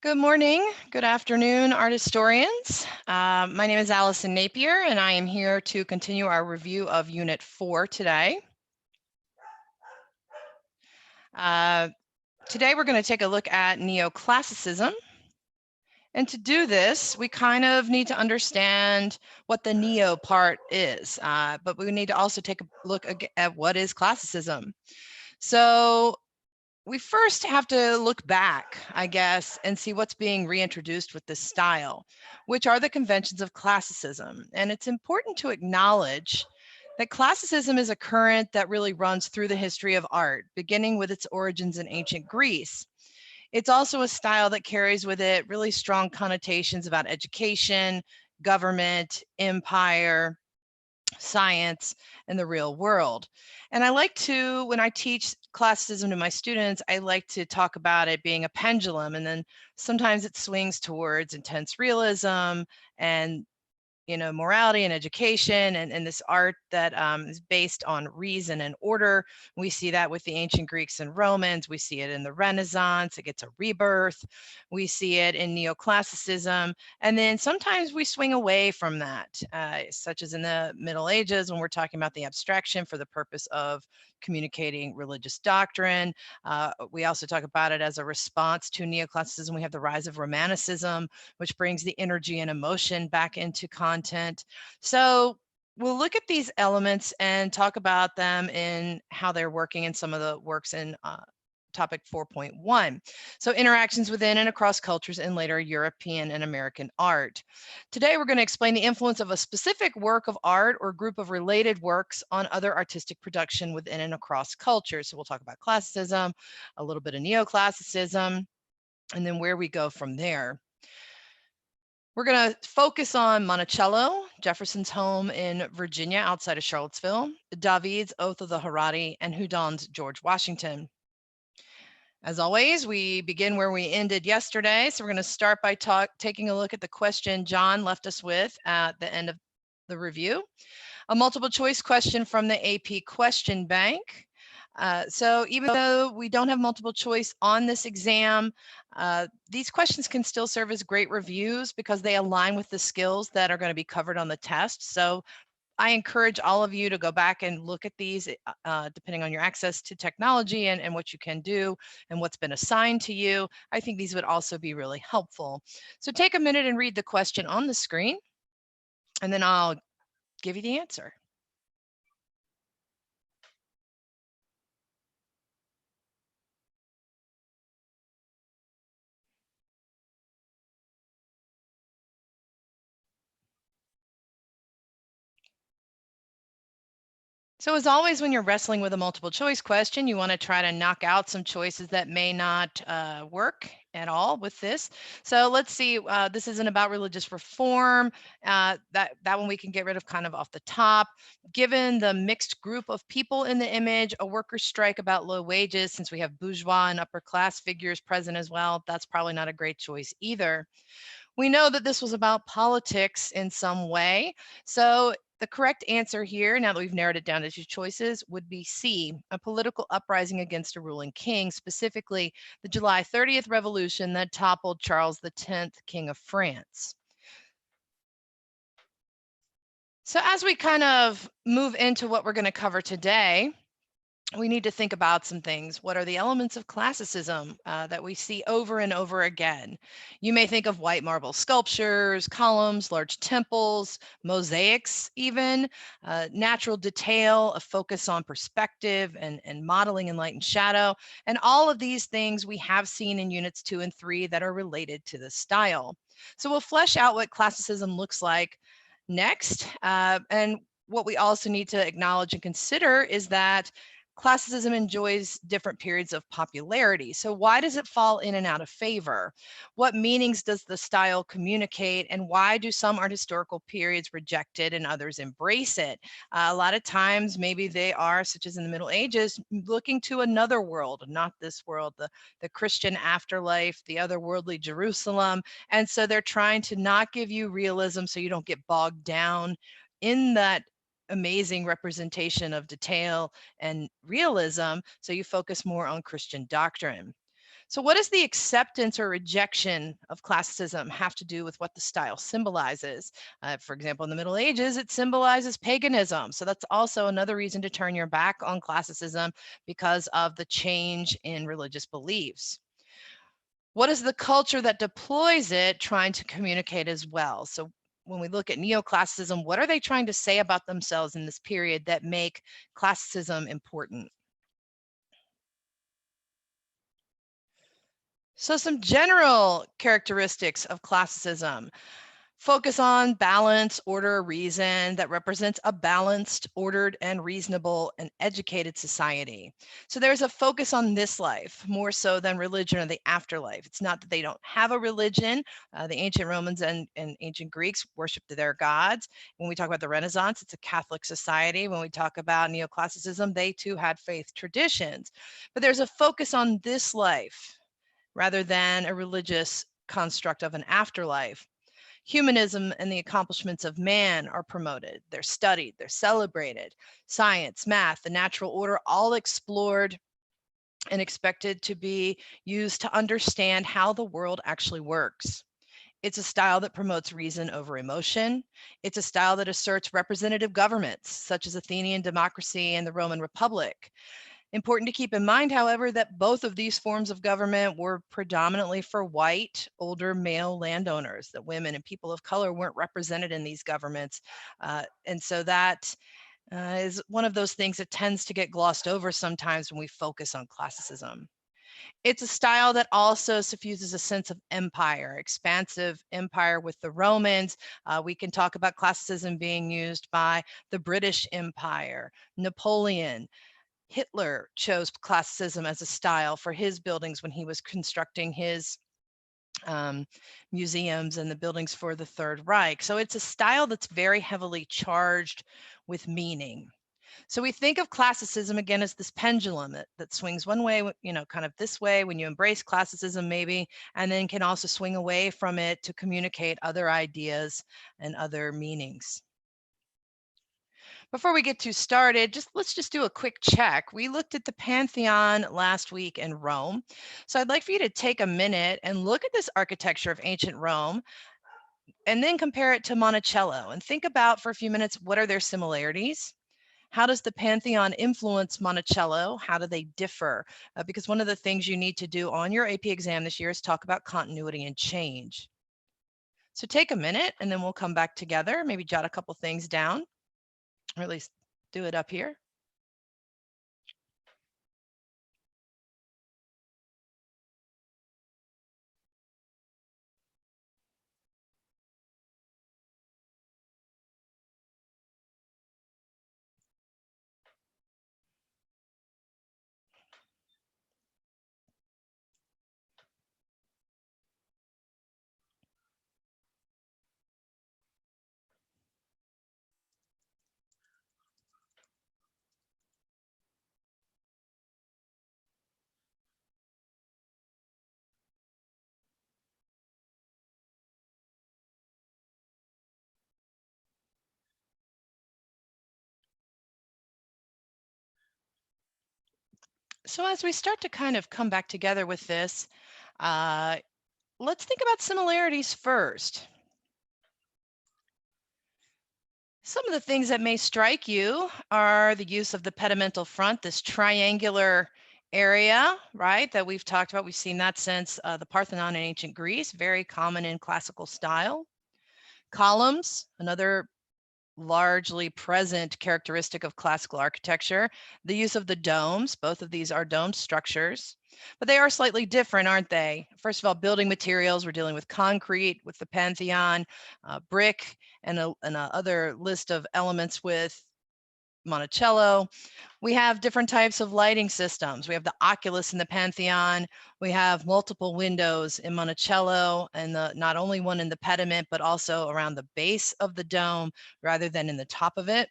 Good morning, good afternoon, art historians. My name is Allison Napier, and I am here to continue our review of Unit 4 today. Today we're going to take a look at Neoclassicism. And to do this, we kind of need to understand what the neo part is, but we need to also take a look at what is classicism. So we first have to look back, I guess, and see what's being reintroduced with this style, which are the conventions of classicism. And it's important to acknowledge that classicism is a current that really runs through the history of art, beginning with its origins in ancient Greece. It's also a style that carries with it really strong connotations about education, government, empire, science, and the real world. And I like to, when I teach classicism to my students, I like to talk about it being a pendulum, and then sometimes it swings towards intense realism and morality and education and this art that is based on reason and order. We see that with the ancient Greeks and Romans. We see it in the Renaissance. It gets a rebirth. We see it in Neoclassicism. And then sometimes we swing away from that, such as in the Middle Ages when we're talking about the abstraction for the purpose of communicating religious doctrine. We also talk about it as a response to Neoclassicism. We have the rise of Romanticism, which brings the energy and emotion back into content. So we'll look at these elements and talk about them in how they're working in some of the works in topic 4.1. So interactions within and across cultures in later European and American art. Today, we're going to explain the influence of a specific work of art or group of related works on other artistic production within and across cultures. So we'll talk about classicism, a little bit of neoclassicism, and then where we go from there. We're going to focus on Monticello, Jefferson's home in Virginia outside of Charlottesville, David's Oath of the Horatii, and Houdon's George Washington. As always, we begin where we ended yesterday. So we're going to start by taking a look at the question John left us with at the end of the review. A multiple choice question from the AP question bank. So even though we don't have multiple choice on this exam, these questions can still serve as great reviews because they align with the skills that are going to be covered on the test. So I encourage all of you to go back and look at these depending on your access to technology and what you can do and what's been assigned to you. I think these would also be really helpful. So take a minute and read the question on the screen, and then I'll give you the answer. So as always, when you're wrestling with a multiple choice question, you want to try to knock out some choices that may not work at all with this. So let's see, this isn't about religious reform. That one we can get rid of kind of off the top. Given the mixed group of people in the image, a workers' strike about low wages, since we have bourgeois and upper class figures present as well, that's probably not a great choice either. We know that this was about politics in some way. So the correct answer here, now that we've narrowed it down to two choices, would be C, a political uprising against a ruling king, specifically the July 30th revolution that toppled Charles X, King of France. So as we kind of move into what we're going to cover today, we need to think about some things. What are the elements of classicism that we see over and over again? You may think of white marble sculptures, columns, large temples, mosaics even, natural detail, a focus on perspective and modeling in light and shadow. And all of these things we have seen in units 2 and 3 that are related to this style. So we'll flesh out what classicism looks like next. And what we also need to acknowledge and consider is that classicism enjoys different periods of popularity. So why does it fall in and out of favor? What meanings does the style communicate, and why do some art historical periods reject it and others embrace it? A lot of times maybe they are, such as in the Middle Ages, looking to another world, not this world, the Christian afterlife, the otherworldly Jerusalem. And so they're trying to not give you realism so you don't get bogged down in that amazing representation of detail and realism, so you focus more on Christian doctrine. So what does the acceptance or rejection of classicism have to do with what the style symbolizes? For example, in the Middle Ages, it symbolizes paganism. So that's also another reason to turn your back on classicism because of the change in religious beliefs. What is the culture that deploys it trying to communicate as well? So when we look at neoclassicism, what are they trying to say about themselves in this period that make classicism important? So some general characteristics of classicism. Focus on balance, order, reason that represents a balanced, ordered, and reasonable and educated society. So there's a focus on this life more so than religion or the afterlife. It's not that they don't have a religion. The ancient Romans and ancient Greeks worshiped their gods. When we talk about the Renaissance, it's a Catholic society. When we talk about neoclassicism, they too had faith traditions. But there's a focus on this life rather than a religious construct of an afterlife. Humanism and the accomplishments of man are promoted. They're studied, they're celebrated. Science, math, the natural order, all explored and expected to be used to understand how the world actually works. It's a style that promotes reason over emotion. It's a style that asserts representative governments, such as Athenian democracy and the Roman Republic. Important to keep in mind, however, that both of these forms of government were predominantly for white, older male landowners, that women and people of color weren't represented in these governments. And so that is one of those things that tends to get glossed over sometimes when we focus on classicism. It's a style that also suffuses a sense of empire, expansive empire with the Romans. We can talk about classicism being used by the British Empire, Napoleon. Hitler chose classicism as a style for his buildings when he was constructing his museums and the buildings for the Third Reich. So it's a style that's very heavily charged with meaning. So we think of classicism again as this pendulum that swings one way, kind of this way when you embrace classicism maybe, and then can also swing away from it to communicate other ideas and other meanings. Before we get too started, let's just do a quick check. We looked at the Pantheon last week in Rome. So I'd like for you to take a minute and look at this architecture of ancient Rome and then compare it to Monticello and think about for a few minutes, what are their similarities? How does the Pantheon influence Monticello? How do they differ? Because one of the things you need to do on your AP exam this year is talk about continuity and change. So take a minute and then we'll come back together, maybe jot a couple things down, or at least do it up here. So as we start to kind of come back together with this, let's think about similarities first. Some of the things that may strike you are the use of the pedimental front, this triangular area, right, that we've talked about. We've seen that since the Parthenon in ancient Greece, very common in classical style. Columns, another largely present characteristic of classical architecture. The use of the domes, both of these are domed structures, but they are slightly different, aren't they? First of all, building materials, we're dealing with concrete with the Pantheon, brick, and other list of elements with Monticello. We have different types of lighting systems. We have the oculus in the Pantheon. We have multiple windows in Monticello, and not only one in the pediment, but also around the base of the dome rather than in the top of it.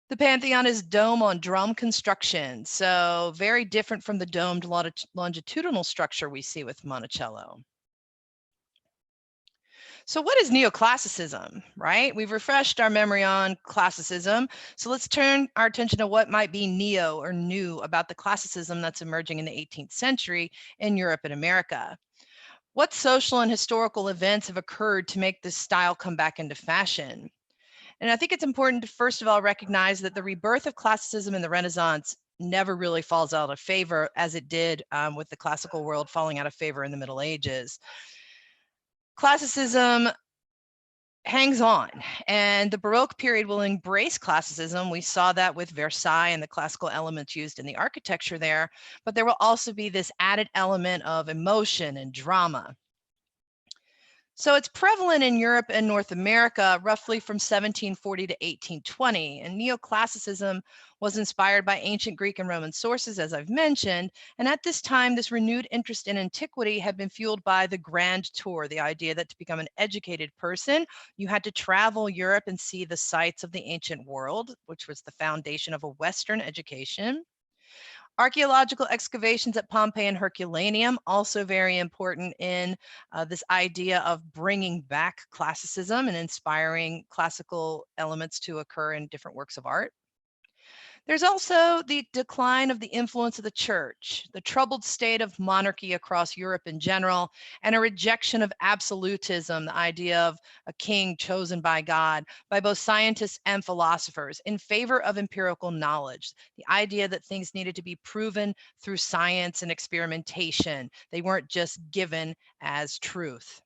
The Pantheon is dome on drum construction, so very different from the domed longitudinal structure we see with Monticello. So what is neoclassicism, right? We've refreshed our memory on classicism. So let's turn our attention to what might be neo or new about the classicism that's emerging in the 18th century in Europe and America. What social and historical events have occurred to make this style come back into fashion? And I think it's important to first of all recognize that the rebirth of classicism in the Renaissance never really falls out of favor as it did with the classical world falling out of favor in the Middle Ages. Classicism hangs on, and the Baroque period will embrace classicism. We saw that with Versailles and the classical elements used in the architecture there, but there will also be this added element of emotion and drama. So it's prevalent in Europe and North America roughly from 1740 to 1820, and neoclassicism was inspired by ancient Greek and Roman sources, as I've mentioned, and at this time this renewed interest in antiquity had been fueled by the grand tour, the idea that to become an educated person you had to travel Europe and see the sights of the ancient world, which was the foundation of a Western education. Archaeological excavations at Pompeii and Herculaneum, also very important in this idea of bringing back classicism and inspiring classical elements to occur in different works of art. There's also the decline of the influence of the church, the troubled state of monarchy across Europe in general, and a rejection of absolutism, the idea of a king chosen by God, by both scientists and philosophers in favor of empirical knowledge, the idea that things needed to be proven through science and experimentation. They weren't just given as truth.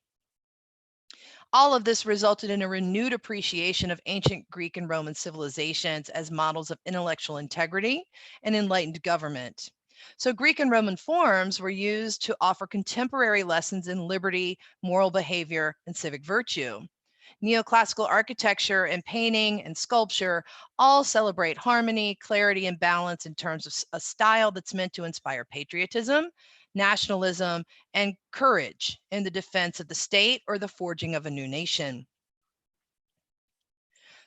All of this resulted in a renewed appreciation of ancient Greek and Roman civilizations as models of intellectual integrity and enlightened government. So Greek and Roman forms were used to offer contemporary lessons in liberty, moral behavior, and civic virtue. Neoclassical architecture and painting and sculpture all celebrate harmony, clarity, and balance in terms of a style that's meant to inspire patriotism, nationalism, and courage in the defense of the state or the forging of a new nation.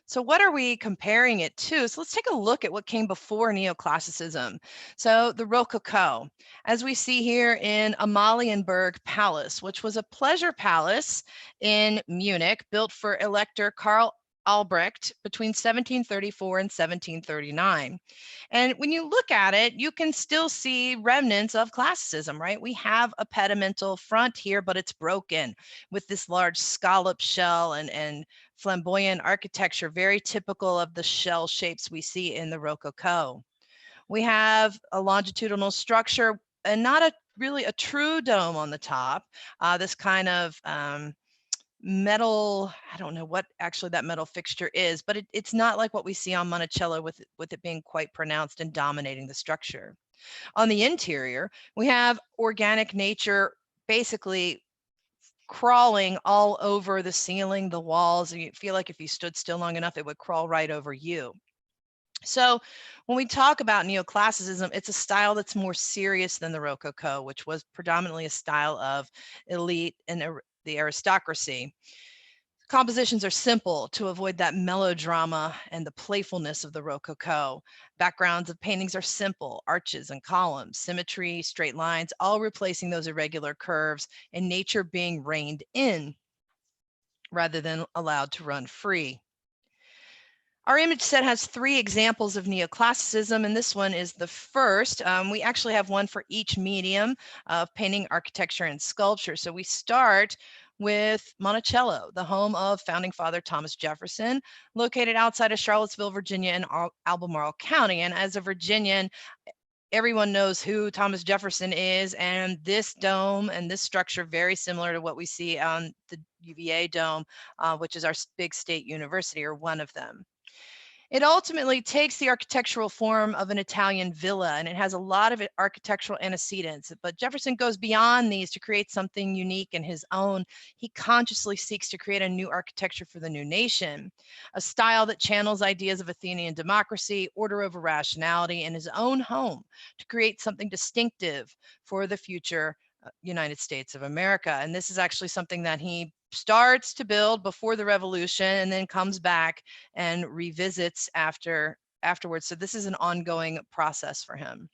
So what are we comparing it to? So let's take a look at what came before neoclassicism. So the Rococo, as we see here in Amalienburg Palace, which was a pleasure palace in Munich built for Elector Karl Albrecht between 1734 and 1739. And when you look at it, you can still see remnants of classicism, right? We have a pedimental front here, but it's broken with this large scallop shell and flamboyant architecture, very typical of the shell shapes we see in the Rococo. We have a longitudinal structure and not a really a true dome on the top, this kind of metal, I don't know what actually that metal fixture is, but it's not like what we see on Monticello with it being quite pronounced and dominating the structure. On the interior, we have organic nature basically crawling all over the ceiling, the walls. You feel like if you stood still long enough, it would crawl right over you. So when we talk about neoclassicism, it's a style that's more serious than the Rococo, which was predominantly a style of elite and the aristocracy. Compositions are simple to avoid that melodrama and the playfulness of the Rococo. Backgrounds of paintings are simple, arches and columns, symmetry, straight lines, all replacing those irregular curves, and nature being reined in rather than allowed to run free. Our image set has 3 examples of neoclassicism, and this one is the first. We actually have one for each medium of painting, architecture, and sculpture. So we start with Monticello, the home of founding father Thomas Jefferson, located outside of Charlottesville, Virginia in Albemarle County. And as a Virginian, everyone knows who Thomas Jefferson is, and this dome and this structure very similar to what we see on the UVA dome, which is our big state university, or one of them. It ultimately takes the architectural form of an Italian villa, and it has a lot of architectural antecedents, but Jefferson goes beyond these to create something unique in his own. He consciously seeks to create a new architecture for the new nation, a style that channels ideas of Athenian democracy, order over rationality in his own home to create something distinctive for the future United States of America. And this is actually something that he starts to build before the revolution and then comes back and revisits afterwards. So this is an ongoing process for him.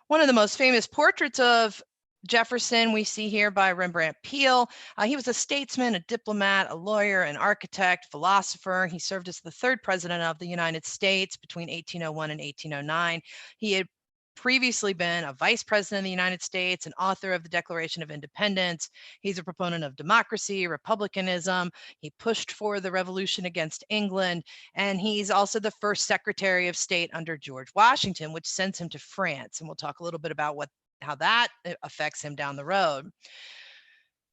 One of the most famous portraits of Jefferson, we see here by Rembrandt Peale. He was a statesman, a diplomat, a lawyer, an architect, philosopher. He served as the third president of the United States between 1801 and 1809. He had previously been a vice president of the United States, an author of the Declaration of Independence. He's a proponent of democracy, republicanism. He pushed for the revolution against England, and he's also the first Secretary of State under George Washington, which sends him to France. And we'll talk a little bit about how that affects him down the road.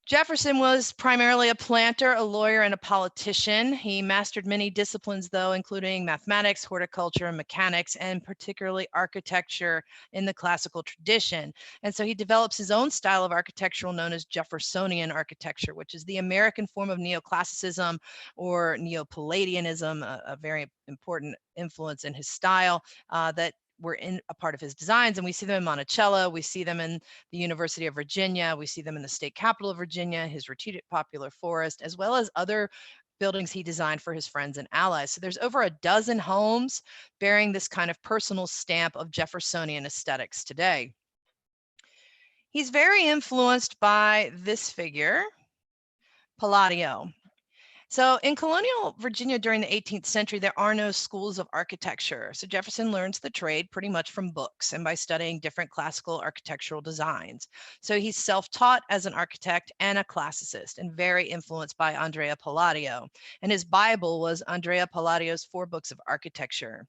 Jefferson was primarily a planter, a lawyer, and a politician. He mastered many disciplines, though, including mathematics, horticulture, and mechanics, and particularly architecture in the classical tradition. And so he develops his own style of architecture known as Jeffersonian architecture, which is the American form of Neoclassicism or Neo-Palladianism, a very important influence in his style that were in a part of his designs. And we see them in Monticello, we see them in the University of Virginia, we see them in the state capital of Virginia, his Rococo Popular Forest, as well as other buildings he designed for his friends and allies. So there's over a dozen homes bearing this kind of personal stamp of Jeffersonian aesthetics today. He's very influenced by this figure, Palladio. So in colonial Virginia during the 18th century, there are no schools of architecture. So Jefferson learns the trade pretty much from books and by studying different classical architectural designs. So he's self-taught as an architect and a classicist and very influenced by Andrea Palladio. And his Bible was Andrea Palladio's 4 books of architecture.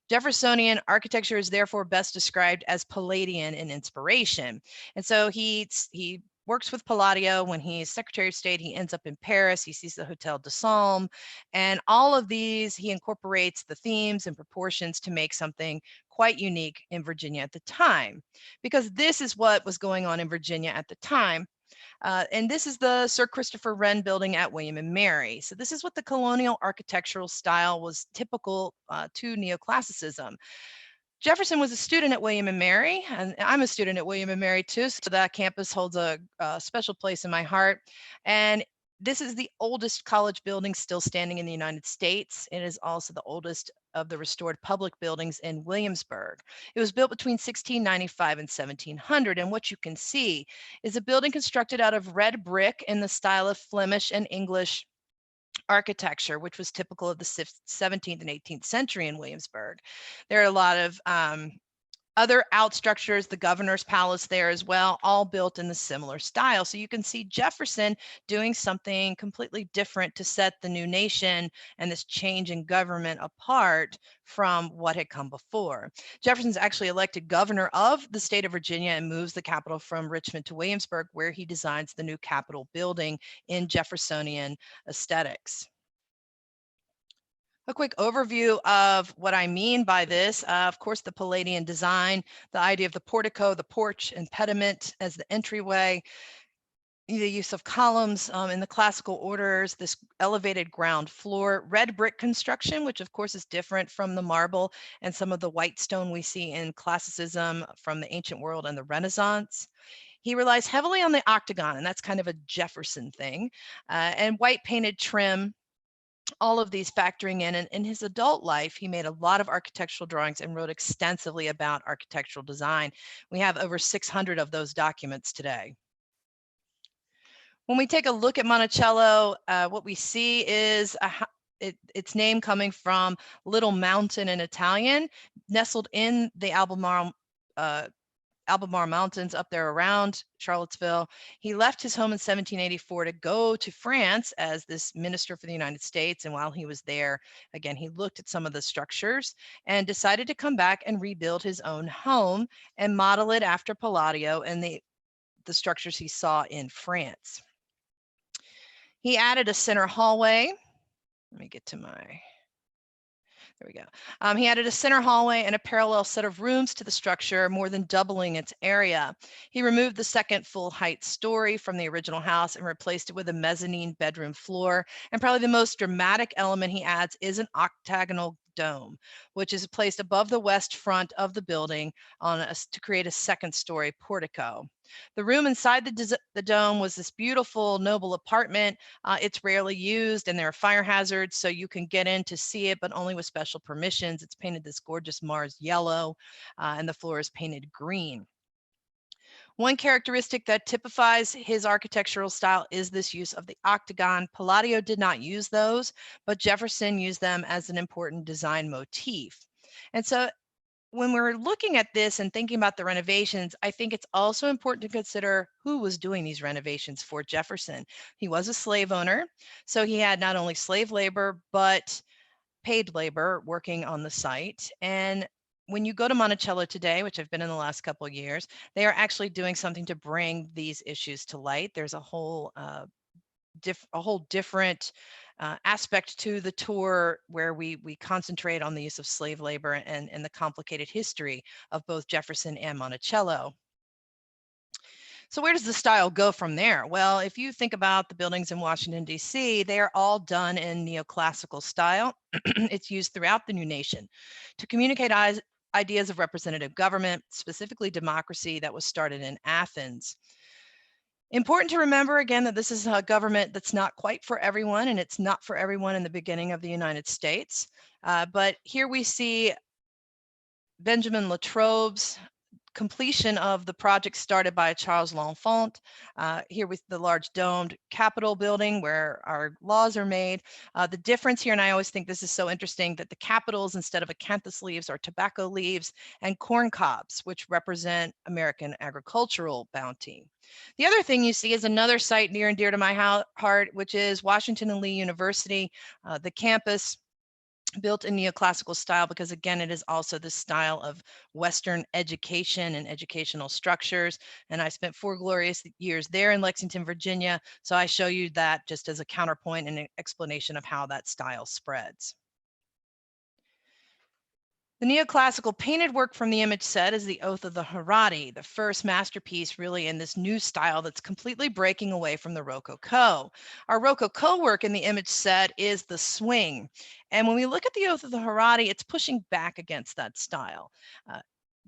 Jeffersonian architecture is therefore best described as Palladian in inspiration. And so he works with Palladio. When he's Secretary of State, he ends up in Paris. He sees the Hotel de Salm, and all of these, he incorporates the themes and proportions to make something quite unique in Virginia at the time, because this is what was going on in Virginia at the time. And this is the Sir Christopher Wren building at William and Mary. So this is what the colonial architectural style was typical to Neoclassicism. Jefferson was a student at William and Mary, and I'm a student at William and Mary too, so that campus holds a special place in my heart. And this is the oldest college building still standing in the United States. It is also the oldest of the restored public buildings in Williamsburg. It was built between 1695 and 1700, and what you can see is a building constructed out of red brick in the style of Flemish and English architecture, which was typical of the 17th and 18th century in Williamsburg. There are a lot of other out structures, the governor's palace there as well, all built in the similar style. So you can see Jefferson doing something completely different to set the new nation and this change in government apart from what had come before. Jefferson's actually elected governor of the state of Virginia and moves the capital from Richmond to Williamsburg, where he designs the new Capitol building in Jeffersonian aesthetics. A quick overview of what I mean by this. Of course, the Palladian design, the idea of the portico, the porch and pediment as the entryway, the use of columns in the classical orders, this elevated ground floor, red brick construction, which of course is different from the marble and some of the white stone we see in classicism from the ancient world and the Renaissance. He relies heavily on the octagon, and that's kind of a Jefferson thing, and white painted trim, all of these factoring in. And in his adult life, he made a lot of architectural drawings and wrote extensively about architectural design. We have over 600 of those documents today. When we take a look at Monticello, what we see is its name coming from Little Mountain in Italian, nestled in the Albemarle Mountains up there around Charlottesville. He left his home in 1784 to go to France as this minister for the United States. And while he was there, again, he looked at some of the structures and decided to come back and rebuild his own home and model it after Palladio and the structures he saw in France. He added a center hallway. Let me get to my... There we go. He added a center hallway and a parallel set of rooms to the structure, more than doubling its area. He removed the second full height story from the original house and replaced it with a mezzanine bedroom floor. And probably the most dramatic element he adds is an octagonal dome, which is placed above the west front of the building to create a second story portico. The room inside the dome was this beautiful, noble apartment. It's rarely used and there are fire hazards, so you can get in to see it, but only with special permissions. It's painted this gorgeous Mars yellow and the floor is painted green. One characteristic that typifies his architectural style is this use of the octagon. Palladio did not use those, but Jefferson used them as an important design motif. And so when we're looking at this and thinking about the renovations, I think it's also important to consider who was doing these renovations for Jefferson. He was a slave owner, so he had not only slave labor, but paid labor working on the site. And when you go to Monticello today, which I've been in the last couple of years, they are actually doing something to bring these issues to light. There's a whole different aspect to the tour where we concentrate on the use of slave labor and the complicated history of both Jefferson and Monticello. So where does the style go from there? Well, if you think about the buildings in Washington, D.C., they are all done in neoclassical style. It's used throughout the new nation to communicate ideas of representative government, specifically democracy, that was started in Athens. Important to remember again that this is a government that's not quite for everyone, and it's not for everyone in the beginning of the United States. But here we see Benjamin Latrobe's completion of the project started by Charles L'Enfant, here with the large domed Capitol building where our laws are made. The difference here, and I always think this is so interesting, that the capitals instead of acanthus leaves are tobacco leaves and corn cobs, which represent American agricultural bounty. The other thing you see is another site near and dear to my heart, which is Washington and Lee University, the campus built in neoclassical style, because again, it is also the style of Western education and educational structures. And I spent 4 glorious years there in Lexington, Virginia. So I show you that just as a counterpoint and an explanation of how that style spreads. The neoclassical painted work from the image set is the Oath of the Horatii, the first masterpiece really in this new style that's completely breaking away from the Rococo. Our Rococo work in the image set is the swing. And when we look at the Oath of the Horatii, it's pushing back against that style.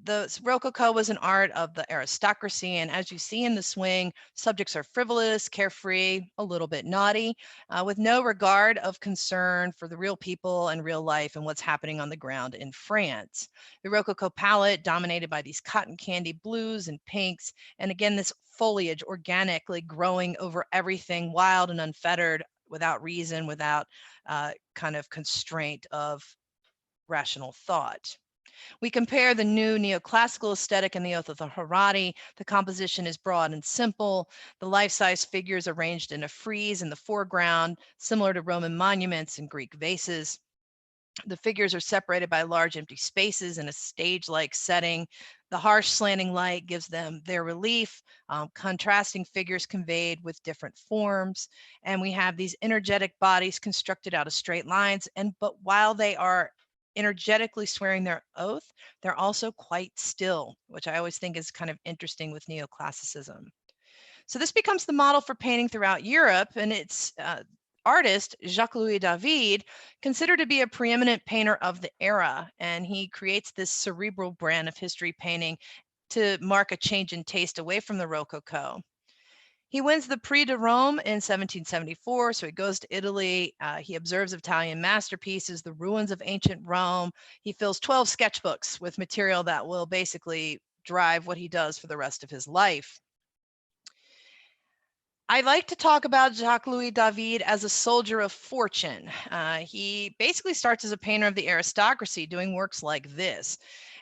The Rococo was an art of the aristocracy, and as you see in the swing, subjects are frivolous, carefree, a little bit naughty, with no regard of concern for the real people and real life and what's happening on the ground in France. The Rococo palette dominated by these cotton candy blues and pinks, and again, this foliage organically growing over everything, wild and unfettered, without reason, without kind of constraint of rational thought. We compare the new neoclassical aesthetic and the Oath of the Horatii. The composition is broad and simple. The life-size figures arranged in a frieze in the foreground, similar to Roman monuments and Greek vases. The figures are separated by large empty spaces in a stage-like setting. The harsh slanting light gives them their relief, contrasting figures conveyed with different forms. And we have these energetic bodies constructed out of straight lines. But while they are energetically swearing their oath, they're also quite still, which I always think is kind of interesting with neoclassicism. So this becomes the model for painting throughout Europe, and its artist, Jacques-Louis David, considered to be a preeminent painter of the era, and he creates this cerebral brand of history painting to mark a change in taste away from the Rococo. He wins the Prix de Rome in 1774, so he goes to Italy. He observes Italian masterpieces, the ruins of ancient Rome. He fills 12 sketchbooks with material that will basically drive what he does for the rest of his life. I like to talk about Jacques-Louis David as a soldier of fortune. He basically starts as a painter of the aristocracy, doing works like this.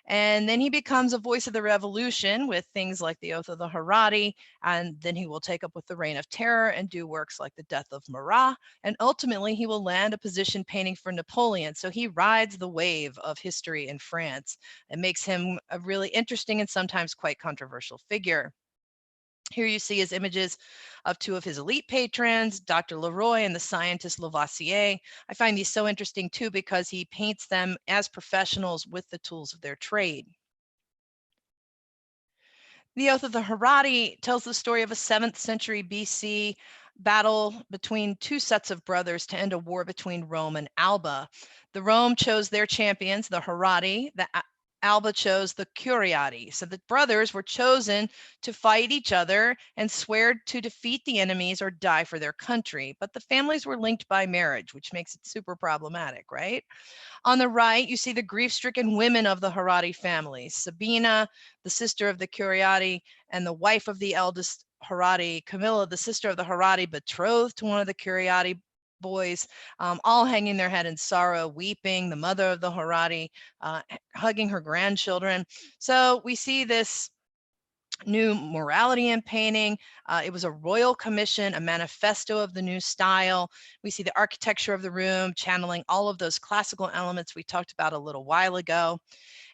And then he becomes a voice of the revolution with things like the Oath of the Horatii, and then he will take up with the Reign of Terror and do works like the Death of Marat, and ultimately he will land a position painting for Napoleon. So he rides the wave of history in France. It makes him a really interesting and sometimes quite controversial figure. Here you see his images of 2 of his elite patrons, Dr. Leroy and the scientist Lavoisier. I find these so interesting too because he paints them as professionals with the tools of their trade. The Oath of the Horatii tells the story of a 7th century BC battle between 2 sets of brothers to end a war between Rome and Alba. The Rome chose their champions, the Horatii. Alba chose the Horatii. So the brothers were chosen to fight each other and swear to defeat the enemies or die for their country. But the families were linked by marriage, which makes it super problematic, right? On the right, you see the grief-stricken women of the Horatii family. Sabina, the sister of the Horatii, and the wife of the eldest Horatii, Camilla, the sister of the Horatii, betrothed to one of the Horatii boys, all hanging their head in sorrow, weeping, the mother of the Horatii, hugging her grandchildren. So we see this new morality in painting. It was a royal commission, a manifesto of the new style. We see the architecture of the room channeling all of those classical elements we talked about a little while ago.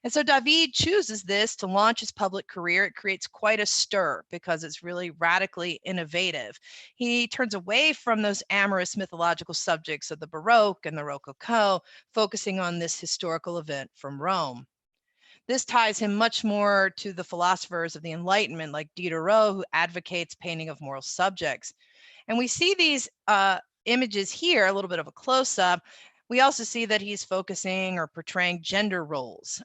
And so David chooses this to launch his public career. It creates quite a stir because it's really radically innovative. He turns away from those amorous mythological subjects of the Baroque and the Rococo, focusing on this historical event from Rome. This ties him much more to the philosophers of the Enlightenment, like Diderot, who advocates painting of moral subjects. And we see these images here, a little bit of a close-up. We also see that he's focusing or portraying gender roles.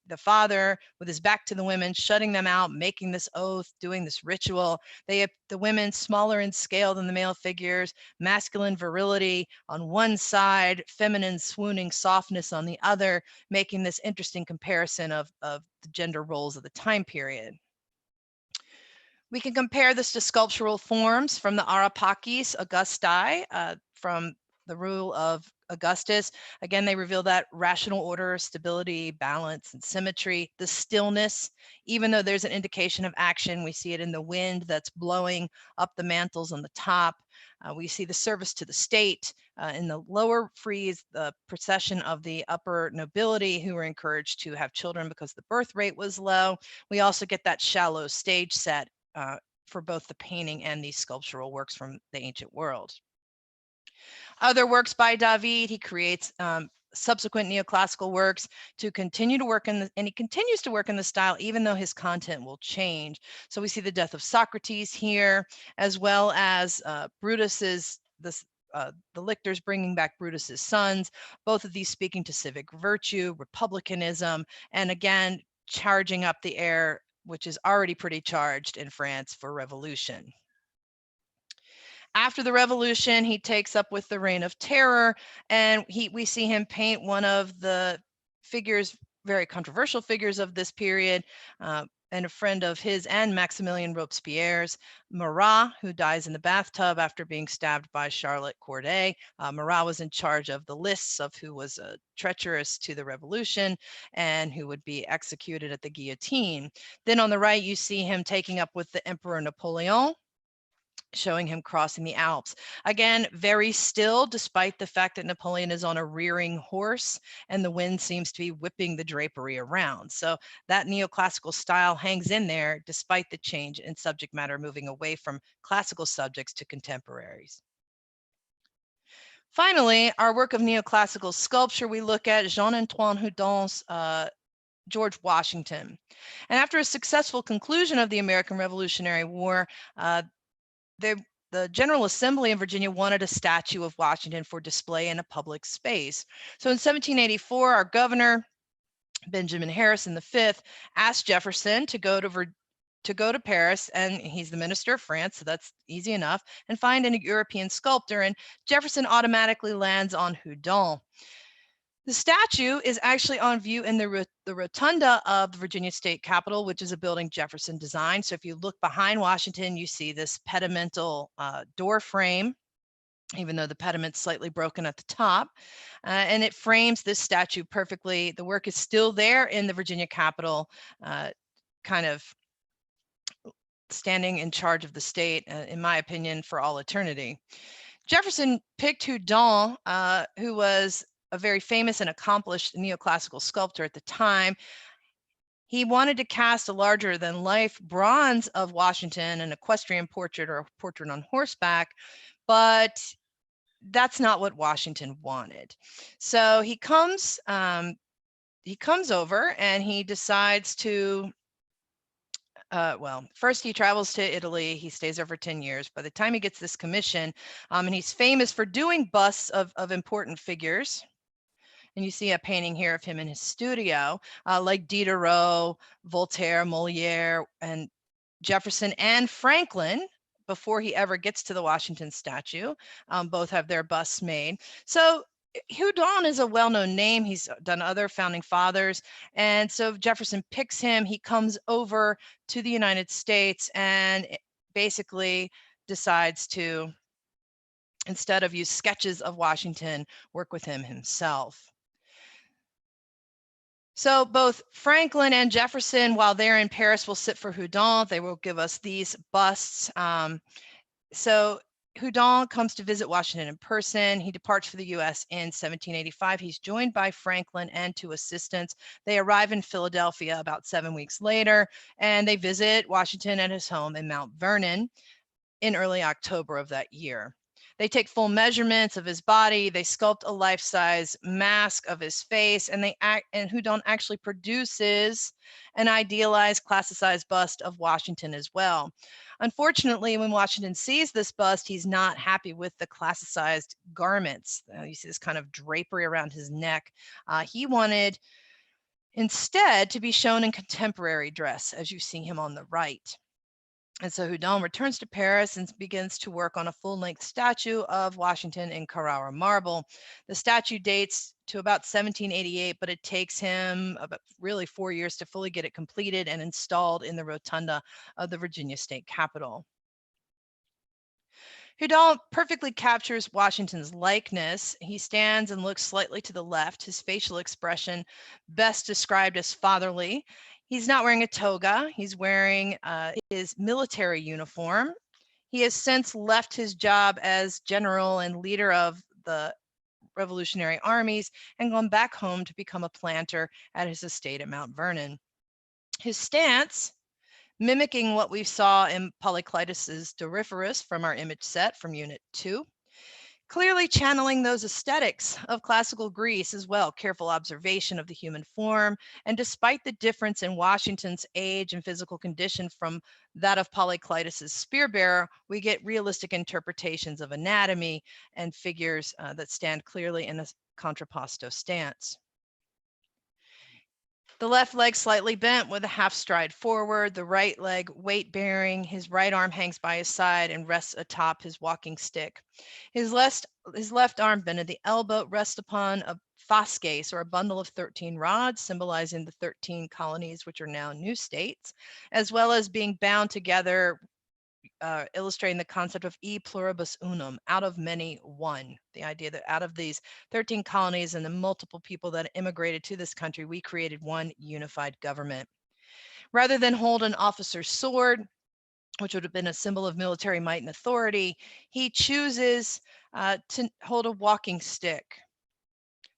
The father with his back to the women, shutting them out, making this oath, doing this ritual. The women smaller in scale than the male figures, masculine virility on one side, feminine swooning softness on the other, making this interesting comparison of the gender roles of the time period. We can compare this to sculptural forms from the Arapakis Augusti, from the rule of Augustus. Again, they reveal that rational order, stability, balance, and symmetry, the stillness. Even though there's an indication of action, we see it in the wind that's blowing up the mantles on the top. We see the service to the state. In the lower frieze, the procession of the upper nobility who were encouraged to have children because the birth rate was low. We also get that shallow stage set for both the painting and these sculptural works from the ancient world. Other works by David, he creates subsequent neoclassical works to continue to work in and he continues to work in the style even though his content will change. So we see the death of Socrates here, as well as Brutus's, the lictors bringing back Brutus's sons, both of these speaking to civic virtue, republicanism, and again, charging up the air, which is already pretty charged in France for revolution. After the revolution, he takes up with the Reign of Terror, and we see him paint one of the figures, very controversial figures of this period, and a friend of his and Maximilien Robespierre's, Marat, who dies in the bathtub after being stabbed by Charlotte Corday. Marat was in charge of the lists of who was treacherous to the revolution and who would be executed at the guillotine. Then on the right, you see him taking up with the Emperor Napoleon, showing him crossing the Alps. Again, very still, despite the fact that Napoleon is on a rearing horse and the wind seems to be whipping the drapery around. So that neoclassical style hangs in there despite the change in subject matter, moving away from classical subjects to contemporaries. Finally, our work of neoclassical sculpture, we look at Jean-Antoine Houdon's George Washington. And after a successful conclusion of the American Revolutionary War, the General Assembly in Virginia wanted a statue of Washington for display in a public space. So in 1784, our governor, Benjamin Harrison V, asked Jefferson to go to Paris, and he's the minister of France, so that's easy enough, and find a European sculptor, and Jefferson automatically lands on Houdon. The statue is actually on view in the rotunda of the Virginia State Capitol, which is a building Jefferson designed. So if you look behind Washington, you see this pedimental door frame, even though the pediment's slightly broken at the top, and it frames this statue perfectly. The work is still there in the Virginia Capitol, kind of standing in charge of the state, in my opinion, for all eternity. Jefferson picked Houdon, who was a very famous and accomplished neoclassical sculptor at the time. He wanted to cast a larger than life bronze of Washington, an equestrian portrait or a portrait on horseback, but that's not what Washington wanted. So he comes over and he decides to, well, first he travels to Italy. He stays there for 10 years. By the time he gets this commission, and he's famous for doing busts of important figures, And you see a painting here of him in his studio, like Diderot, Voltaire, Molière, and Jefferson and Franklin, before he ever gets to the Washington statue, both have their busts made. So Houdon is a well-known name. He's done other founding fathers. And so Jefferson picks him. He comes over to the United States and basically decides to, instead of use sketches of Washington, work with him himself. So both Franklin and Jefferson, while they're in Paris, will sit for Houdon. They will give us these busts. So Houdon comes to visit Washington in person. He departs for the US in 1785. He's joined by Franklin and 2 assistants. They arrive in Philadelphia about 7 weeks later, and they visit Washington at his home in Mount Vernon in early October of that year. They take full measurements of his body. They sculpt a life-size mask of his face, and Houdon actually produces an idealized, classicized bust of Washington as well. Unfortunately, when Washington sees this bust, he's not happy with the classicized garments. You see this kind of drapery around his neck. He wanted instead to be shown in contemporary dress, as you see him on the right. And so Houdon returns to Paris and begins to work on a full-length statue of Washington in Carrara marble. The statue dates to about 1788, but it takes him about really 4 years to fully get it completed and installed in the rotunda of the Virginia State Capitol. Houdon perfectly captures Washington's likeness. He stands and looks slightly to the left, his facial expression best described as fatherly. He's not wearing a toga. He's wearing his military uniform. He has since left his job as general and leader of the Revolutionary armies and gone back home to become a planter at his estate at Mount Vernon. His stance, mimicking what we saw in Polyclitus's Doryphorus from our image set from Unit 2, clearly channeling those aesthetics of classical Greece as well, careful observation of the human form. And despite the difference in Washington's age and physical condition from that of Polyclitus's spear bearer, we get realistic interpretations of anatomy and figures that stand clearly in a contrapposto stance. The left leg slightly bent with a half stride forward, the right leg weight bearing, his right arm hangs by his side and rests atop his walking stick. His left arm bent at the elbow rests upon a fasces, or a bundle of 13 rods, symbolizing the 13 colonies, which are now new states, as well as being bound together, illustrating the concept of e pluribus unum, out of many one. The idea that out of these 13 colonies and the multiple people that immigrated to this country, we created one unified government. Rather than hold an officer's sword, which would have been a symbol of military might and authority, he chooses to hold a walking stick.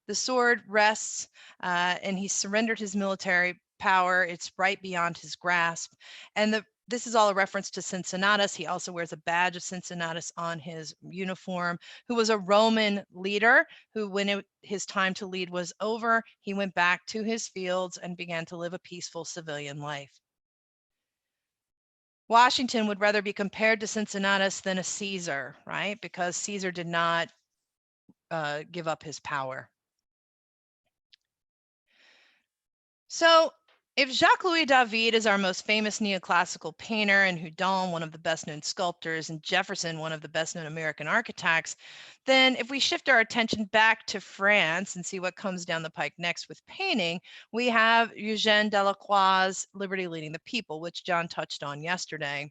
The sword rests, and he surrendered his military power. It's right beyond his grasp. And this is all a reference to Cincinnatus. He also wears a badge of Cincinnatus on his uniform, who was a Roman leader who, when his time to lead was over, he went back to his fields and began to live a peaceful civilian life. Washington would rather be compared to Cincinnatus than a Caesar, right? Because Caesar did not give up his power. So if Jacques-Louis David is our most famous neoclassical painter, and Houdon one of the best known sculptors, and Jefferson one of the best known American architects, then if we shift our attention back to France and see what comes down the pike next with painting, we have Eugène Delacroix's Liberty Leading the People, which John touched on yesterday.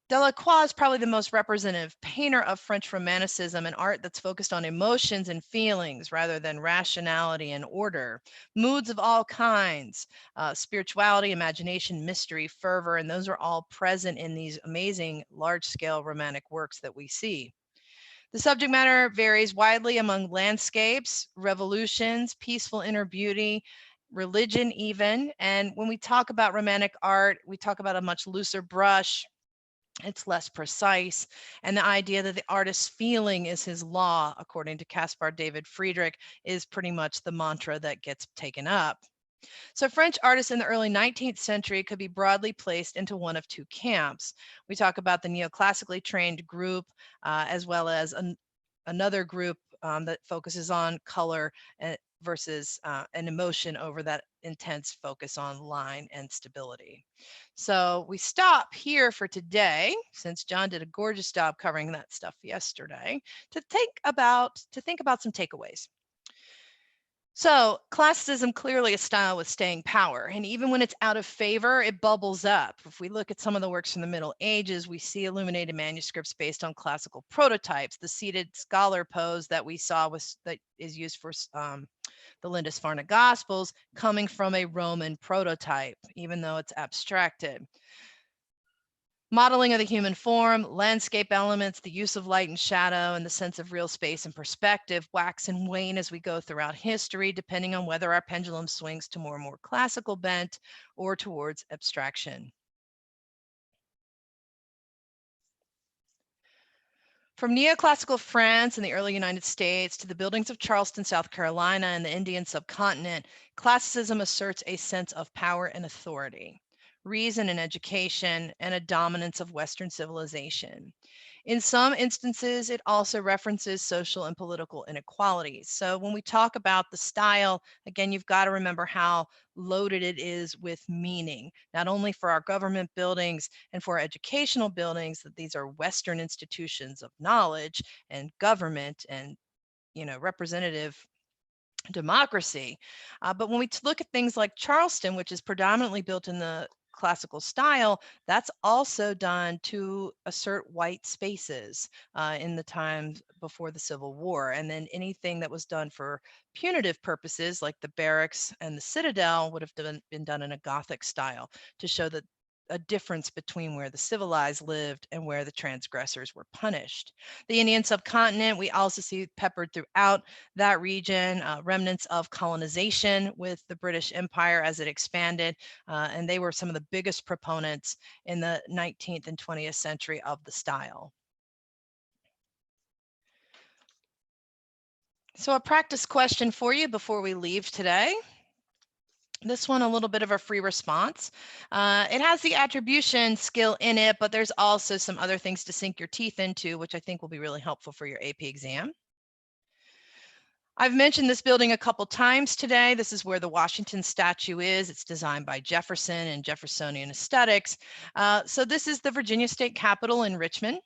Delacroix is probably the most representative painter of French Romanticism, an art that's focused on emotions and feelings rather than rationality and order, moods of all kinds, spirituality, imagination, mystery, fervor, and those are all present in these amazing large-scale romantic works that we see. The subject matter varies widely among landscapes, revolutions, peaceful inner beauty, religion even, and when we talk about romantic art, we talk about a much looser brush. It's less precise, and the idea that the artist's feeling is his law, according to Caspar David Friedrich, is pretty much the mantra that gets taken up. So French artists in the early 19th century could be broadly placed into one of two camps. We talk about the neoclassically trained group, as well as another group that focuses on color versus an emotion over that intense focus on line and stability. So we stop here for today, since John did a gorgeous job covering that stuff yesterday, to think about some takeaways. So classicism clearly a style with staying power, and even when it's out of favor, it bubbles up. If we look at some of the works from the Middle Ages, we see illuminated manuscripts based on classical prototypes. The seated scholar pose that we saw that is used for the Lindisfarne Gospels coming from a Roman prototype, even though it's abstracted. Modeling of the human form, landscape elements, the use of light and shadow, and the sense of real space and perspective wax and wane as we go throughout history, depending on whether our pendulum swings to more and more classical bent or towards abstraction. From neoclassical France and the early United States to the buildings of Charleston, South Carolina, and the Indian subcontinent, classicism asserts a sense of power and authority, reason and education, and a dominance of Western civilization. In some instances, it also references social and political inequalities. So when we talk about the style, again, you've got to remember how loaded it is with meaning, not only for our government buildings and for our educational buildings, that these are Western institutions of knowledge and government and, representative democracy. But when we look at things like Charleston, which is predominantly built in the classical style, that's also done to assert white spaces in the times before the Civil War. And then anything that was done for punitive purposes, like the barracks and the citadel, would have been done in a Gothic style to show that a difference between where the civilized lived and where the transgressors were punished. The Indian subcontinent, we also see peppered throughout that region, remnants of colonization with the British Empire as it expanded, and they were some of the biggest proponents in the 19th and 20th century of the style. So a practice question for you before we leave today. This one, a little bit of a free response. It has the attribution skill in it, but there's also some other things to sink your teeth into, which I think will be really helpful for your AP exam. I've mentioned this building a couple times today. This is where the Washington statue is. It's designed by Jefferson and Jeffersonian aesthetics. So this is the Virginia State Capitol in Richmond.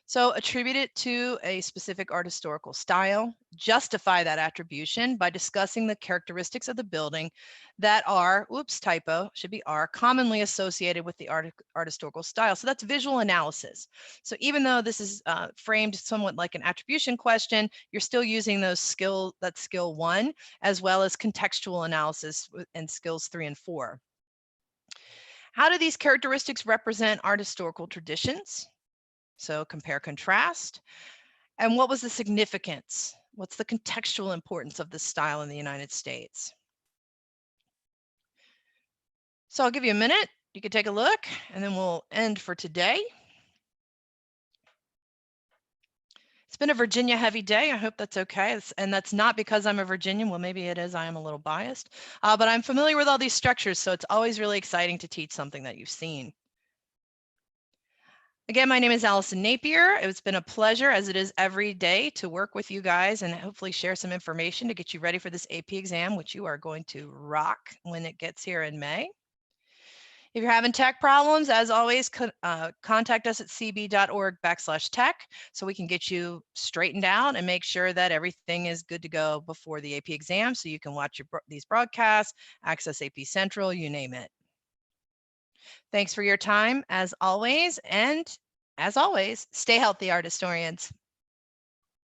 So attribute it to a specific art historical style, justify that attribution by discussing the characteristics of the building that are, oops, typo, should be are, commonly associated with the art historical style. So that's visual analysis. So even though this is framed somewhat like an attribution question, you're still using those skill 1, as well as contextual analysis and skills 3 and 4. How do these characteristics represent art historical traditions? So compare, contrast. And what was the significance? What's the contextual importance of this style in the United States? So I'll give you a minute. You can take a look, and then we'll end for today. It's been a Virginia heavy day. I hope that's okay. And that's not because I'm a Virginian. Well, maybe it is. I am a little biased, but I'm familiar with all these structures. So it's always really exciting to teach something that you've seen. Again, my name is Allison Napier. It's been a pleasure, as it is every day, to work with you guys and hopefully share some information to get you ready for this AP exam, which you are going to rock when it gets here in May. If you're having tech problems, as always, contact us at cb.org/tech so we can get you straightened out and make sure that everything is good to go before the AP exam so you can watch these broadcasts, access AP Central, you name it. Thanks for your time, as always, and as always, stay healthy, art historians.